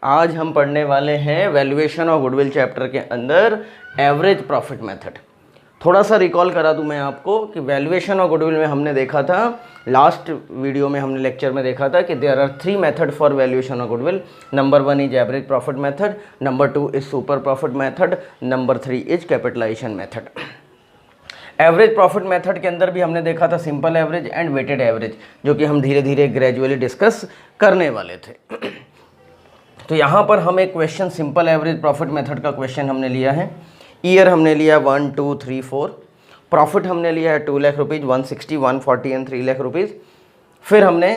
आज हम पढ़ने वाले हैं वैल्यूएशन ऑफ गुडविल चैप्टर के अंदर एवरेज प्रॉफिट मेथड। थोड़ा सा रिकॉल करा दूं मैं आपको कि वैल्यूएशन ऑफ गुडविल में हमने देखा था, लास्ट वीडियो में हमने लेक्चर में देखा था कि there are 3 method for valuation of goodwill. Number 1 is average profit method, number 2 is super profit method, number 3 is capitalization method. Average profit method के अंदर भी हमने देखा था simple average and weighted average, जो कि हम धीरे धीरे ग्रेजुअली डिस्कस करने वाले थे। तो यहाँ पर हम एक question simple average profit method का क्वेश्चन हमने लिया है। ईयर हमने लिया 1, 2, 3, 4। प्रॉफिट हमने लिया है 2 lakh rupees, 160, 140 and 3 lakh rupees. फिर हमने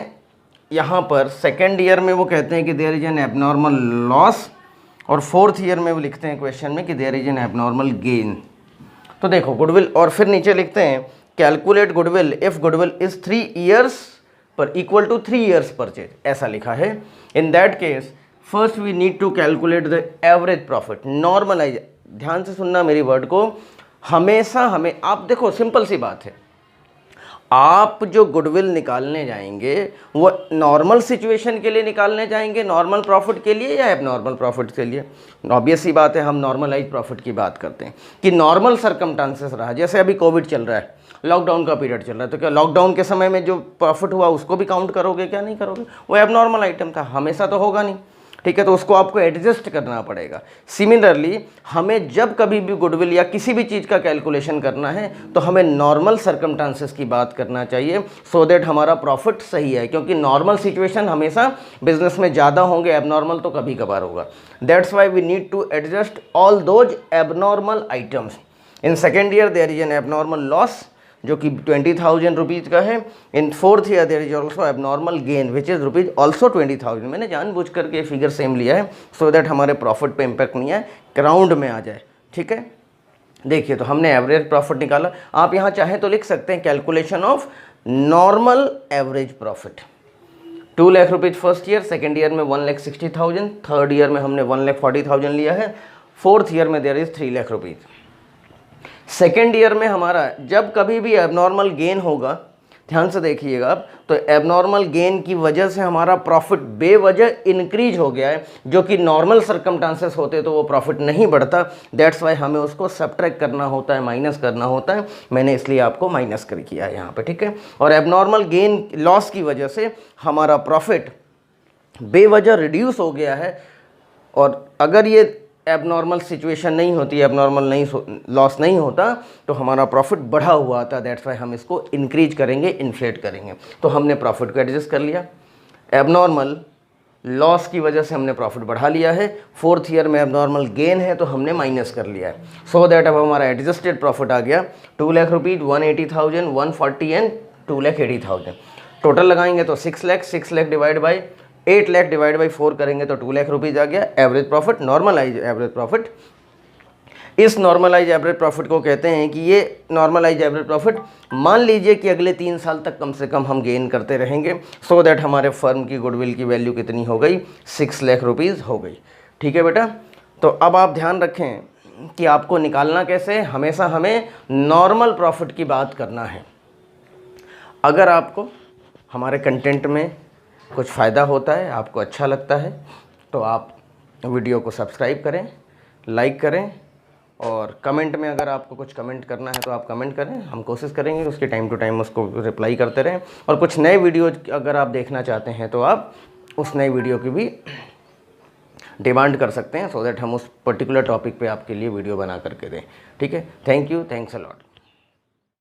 यहाँ पर सेकेंड ईयर में वो कहते हैं कि there is an abnormal loss, और फोर्थ ईयर में वो लिखते हैं क्वेश्चन में कि there is an abnormal gain. तो देखो गुडविल, और फिर नीचे लिखते हैं calculate goodwill if goodwill is 3 years पर इक्वल टू 3 ईयर्स परचेज, ऐसा लिखा है। In that case first we need to calculate the average profit, normalize. ध्यान से सुनना मेरी वर्ड को, हमेशा हमें, आप देखो सिंपल सी बात है, आप जो गुडविल निकालने जाएंगे वो नॉर्मल सिचुएशन के लिए निकालने जाएंगे, नॉर्मल प्रॉफिट के लिए या एबनॉर्मल प्रॉफिट के लिए। ऑब्वियस सी बात है, हम नॉर्मलाइज प्रॉफिट की बात करते हैं कि नॉर्मल सर्कमस्टांसेस रहा, जैसे अभी कोविड चल रहा है, लॉकडाउन का पीरियड चल रहा है, तो क्या लॉकडाउन के समय में जो प्रॉफिट हुआ उसको भी काउंट करोगे? क्या नहीं करोगे? वो एबनॉर्मल आइटम था, हमेशा तो होगा नहीं, ठीक है, तो उसको आपको एडजस्ट करना पड़ेगा। सिमिलरली हमें जब कभी भी गुडविल या किसी भी चीज़ का कैलकुलेशन करना है तो हमें नॉर्मल सर्कमस्टांसेस की बात करना चाहिए, सो दैट हमारा प्रॉफिट सही है, क्योंकि नॉर्मल सिचुएशन हमेशा बिजनेस में ज़्यादा होंगे, एबनॉर्मल तो कभी कभार होगा। That's why we need to adjust all those abnormal items. In second year there is an abnormal loss जो कि 20,000 रुपीज़ का है। In fourth year there is also abnormal gain which is rupees also 20,000। मैंने जानबूझ करके figure same लिया है so that हमारे प्रॉफिट पे इम्पैक्ट नहीं है, राउंड में आ जाए, ठीक है। देखिए, तो हमने एवरेज प्रॉफिट निकाला। आप यहाँ चाहें तो लिख सकते हैं calculation of normal average profit. 2 lakh rupees first year, second year में 1,60,000, थर्ड ईयर में हमने 1,40,000 लिया है, फोर्थ ईयर में there is 3 lakh rupees. Second year में हमारा जब कभी भी एबनॉर्मल गेन होगा, ध्यान से देखिएगा आप, तो एबनॉर्मल गेन की वजह से हमारा प्रॉफिट बेवजह इंक्रीज हो गया है, जो कि नॉर्मल सर्कमस्टांसेस होते तो वो प्रॉफिट नहीं बढ़ता। दैट्स वाई हमें उसको सब्ट्रैक्ट करना होता है, माइनस करना होता है। मैंने इसलिए आपको माइनस कर किया है यहाँ पे, ठीक है। और एबनॉर्मल गेन लॉस की वजह से हमारा प्रॉफिट बेवजह रिड्यूस हो गया है, और अगर ये एबनॉर्मल सिचुएशन नहीं होती, एबनॉर्मल नहीं लॉस नहीं होता, तो हमारा प्रॉफिट बढ़ा हुआ आता। दैट्स वाई हम इसको इंक्रीज करेंगे, इन्फ्लेट करेंगे। तो हमने प्रॉफिट को एडजस्ट कर लिया, एबनॉर्मल लॉस की वजह से हमने प्रॉफिट बढ़ा लिया है। फोर्थ ईयर में एबनॉर्मल गेन है तो हमने माइनस कर लिया है, सो दैट अब हमारा एडजस्टेड प्रॉफिट आ गया 2 लाख रुपीज़, 180,000, 140 एंड 2,80,000। टोटल लगाएंगे तो 6 lakh, 6 lakh divide by 8 lakh divide by 4 करेंगे तो 2 लाख रुपीज़ आ गया average profit, normalise average profit. इस नॉर्मलाइज एवरेज प्रॉफिट को कहते हैं कि ये नॉर्मलाइज एवरेज प्रॉफिट, मान लीजिए कि अगले 3 साल तक कम से कम हम गेन करते रहेंगे, सो दैट हमारे फर्म की गुडविल की वैल्यू कितनी हो गई? 6 लाख रुपीज़ हो गई, ठीक है बेटा। तो अब आप ध्यान रखें कि आपको निकालना कैसे, हमेशा हमें नॉर्मल प्रॉफिट की बात करना है। अगर आपको हमारे कंटेंट में कुछ फ़ायदा होता है, आपको अच्छा लगता है, तो आप वीडियो को सब्सक्राइब करें, लाइक करें, और कमेंट में अगर आपको कुछ कमेंट करना है तो आप कमेंट करें। हम कोशिश करेंगे उसके टाइम टू टाइम उसको रिप्लाई करते रहें। और कुछ नए वीडियो अगर आप देखना चाहते हैं तो आप उस नए वीडियो की भी डिमांड कर सकते हैं, सो दैट हम उस पर्टिकुलर टॉपिक पे आपके लिए वीडियो बना करके दें, ठीक है। Thank you, thanks a lot.